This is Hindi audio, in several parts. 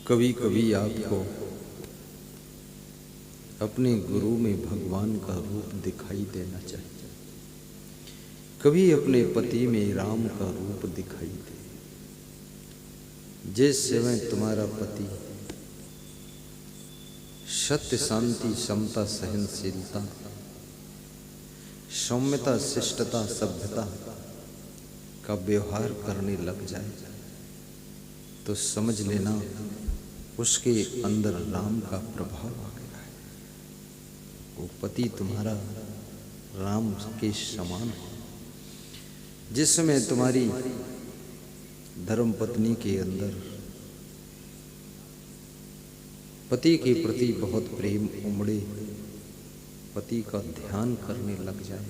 कभी कभी आपको अपने गुरु में भगवान का रूप दिखाई देना चाहिए। कभी अपने पति में राम का रूप दिखाई दे। जिस समय तुम्हारा पति सत्य, शांति, समता, सहनशीलता, सौम्यता, शिष्टता, सभ्यता का व्यवहार करने लग जाए तो समझ लेना उसके अंदर राम का प्रभाव आ गया है। वो पति तुम्हारा राम के समान है। जिस समय तुम्हारी धर्म पत्नी के अंदर पति के प्रति बहुत प्रेम उमड़े, पति का ध्यान करने लग जाए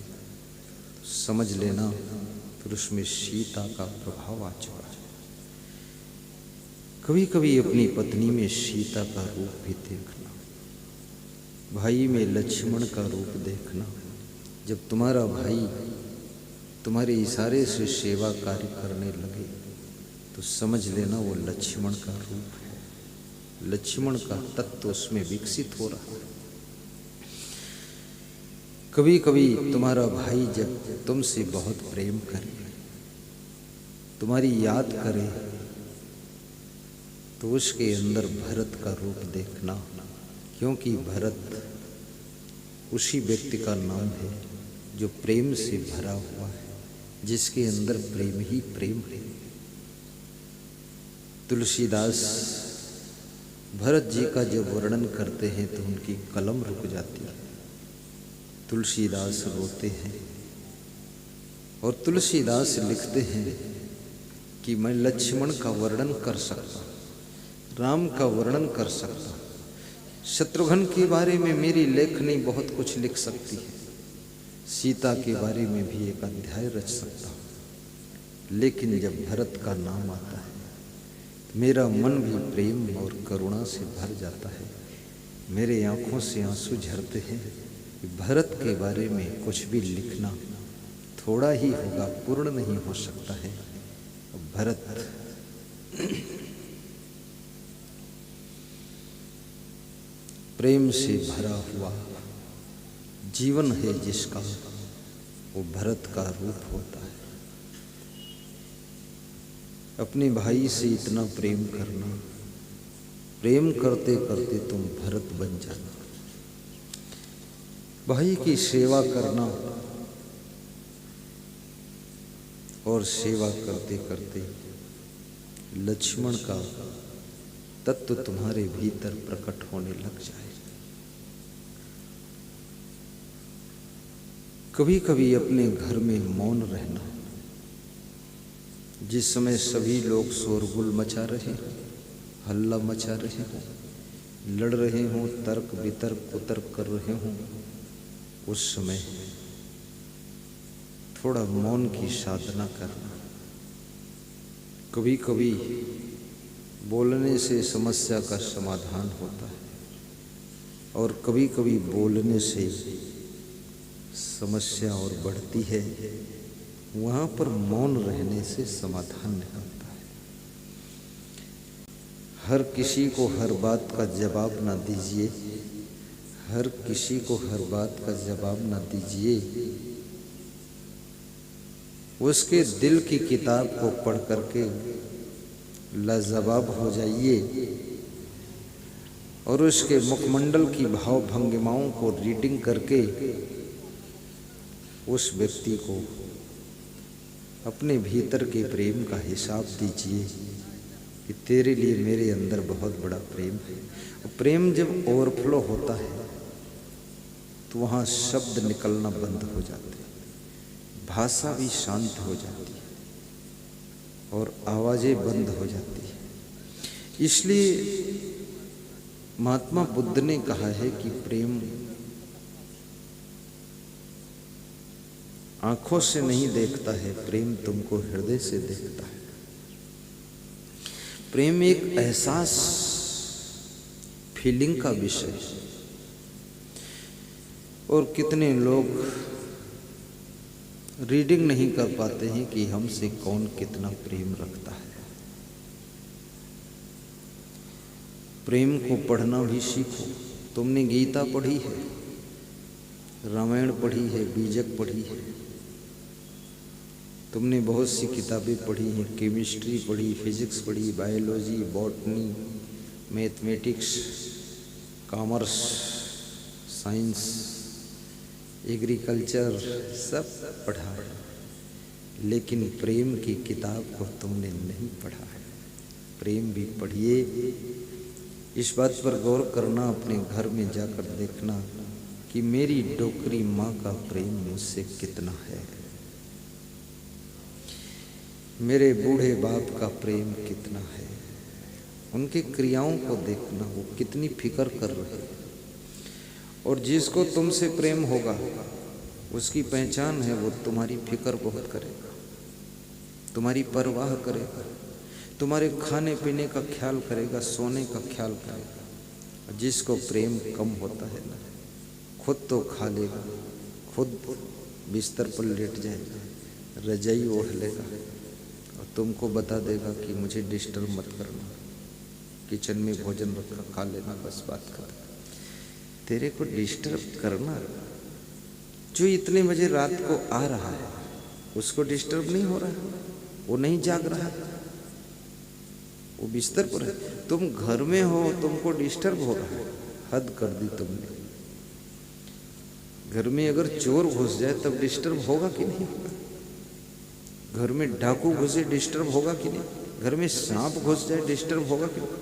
तो समझ लेना फिर उसमें सीता का प्रभाव आ चुका है। कभी कभी अपनी पत्नी में सीता का रूप भी देखना, भाई में लक्ष्मण का रूप देखना। जब तुम्हारा भाई तुम्हारे इशारे से सेवा कार्य करने लगे तो समझ लेना वो लक्ष्मण का रूप है। लक्ष्मण का तत्व उसमें विकसित हो रहा है। कभी कभी तुम्हारा भाई जब तुमसे बहुत प्रेम करे, तुम्हारी याद करे तो उसके अंदर भरत का रूप देखना, क्योंकि भरत उसी व्यक्ति का नाम है जो प्रेम से भरा हुआ है, जिसके अंदर प्रेम ही प्रेम है। तुलसीदास भरत जी का जब वर्णन करते हैं तो उनकी कलम रुक जाती है। तुलसीदास रोते हैं और तुलसीदास लिखते हैं कि मैं लक्ष्मण का वर्णन कर सकता, राम का वर्णन कर सकता, शत्रुघ्न के बारे में मेरी लेखनी बहुत कुछ लिख सकती है, सीता के बारे में भी एक अध्याय रच सकता हूँ, लेकिन जब भरत का नाम आता है तो मेरा मन भी प्रेम और करुणा से भर जाता है। मेरे आंखों से आंसू झरते हैं कि भरत के बारे में कुछ भी लिखना थोड़ा ही होगा, पूर्ण नहीं हो सकता है। भरत प्रेम से भरा हुआ जीवन है जिसका, वो भरत का रूप होता है। अपने भाई से इतना प्रेम करना, प्रेम करते करते तुम भरत बन जाना। भाई की सेवा करना और सेवा करते करते लक्ष्मण का तत्व तुम्हारे भीतर प्रकट होने लग जाए। कभी कभी अपने घर में मौन रहना, जिस समय सभी लोग शोरगुल मचा रहे हों, हल्ला मचा रहे हों, लड़ रहे हों, तर्क वितर्क कुतर्क कर रहे हों, उस समय थोड़ा मौन की साधना करना। कभी कभी बोलने से समस्या का समाधान होता है और कभी कभी बोलने से समस्या और बढ़ती है। वहाँ पर मौन रहने से समाधान निकलता है। हर किसी को हर बात का जवाब ना दीजिए, हर किसी को हर बात का जवाब ना दीजिए। उसके दिल की किताब को पढ़ करके लाजवाब हो जाइए और उसके मुखमंडल की भाव भंगिमाओं को रीडिंग करके उस व्यक्ति को अपने भीतर के प्रेम का हिसाब दीजिए कि तेरे लिए मेरे अंदर बहुत बड़ा प्रेम है। और प्रेम जब ओवरफ्लो होता है तो वहाँ शब्द निकलना बंद हो जाते हैं, भाषा भी शांत हो जाती है और आवाज़ें बंद हो जाती है। इसलिए महात्मा बुद्ध ने कहा है कि प्रेम आंखों से नहीं देखता है, प्रेम तुमको हृदय से देखता है। प्रेम एक एहसास, फीलिंग का विषय है। और कितने लोग रीडिंग नहीं कर पाते हैं कि हमसे कौन कितना प्रेम रखता है। प्रेम को पढ़ना भी सीखो। तुमने गीता पढ़ी है, रामायण पढ़ी है, बीजक पढ़ी है, तुमने बहुत सी किताबें पढ़ी हैं, केमिस्ट्री पढ़ी, फिजिक्स पढ़ी, biology, botany, mathematics, commerce, science, agriculture सब पढ़ा है, लेकिन प्रेम की किताब को तुमने नहीं पढ़ा है। प्रेम भी पढ़िए। इस बात पर गौर करना, अपने घर में जाकर देखना कि मेरी डोकरी माँ का प्रेम मुझसे कितना है, मेरे बूढ़े बाप का प्रेम कितना है। उनकी क्रियाओं को देखना, वो कितनी फिक्र कर रहे हैं। और जिसको तुमसे प्रेम होगा उसकी पहचान है, वो तुम्हारी फिक्र बहुत करेगा, तुम्हारी परवाह करेगा, तुम्हारे खाने पीने का ख्याल करेगा, सोने का ख्याल करेगा। जिसको प्रेम कम होता है ना, खुद तो खा लेगा, खुद बिस्तर पर लेट जाएगा, रजाई ओढ़ लेगा और तुमको बता देगा कि मुझे डिस्टर्ब मत करना, किचन में भोजन रखा, खा लेना, बस बात कर। तेरे को डिस्टर्ब करना, जो इतने बजे रात को आ रहा है उसको डिस्टर्ब नहीं हो रहा है, वो नहीं जाग रहा है, वो बिस्तर पर है। तुम घर में हो, तुमको डिस्टर्ब हो रहा है। हद कर दी तुमने। घर में अगर चोर घुस जाए तब डिस्टर्ब होगा कि नहीं होगा? घर में डाकू घुसे डिस्टर्ब होगा कि नहीं? घर में सांप घुस जाए डिस्टर्ब होगा कि नहीं?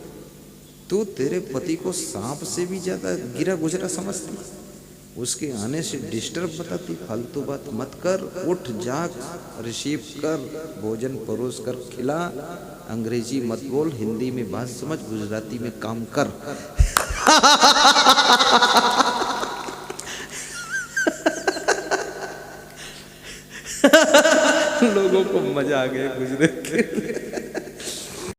तू तेरे पति को सांप से भी ज्यादा गिरा गुजरा समझती, उसके आने से डिस्टर्ब बताती। फालतू बात मत कर, उठ जाग, रिसीव कर, भोजन परोस कर खिला। अंग्रेजी मत बोल, हिंदी में बात समझ, गुजराती में काम कर। लोगों को मजा आ गया गुजरे के।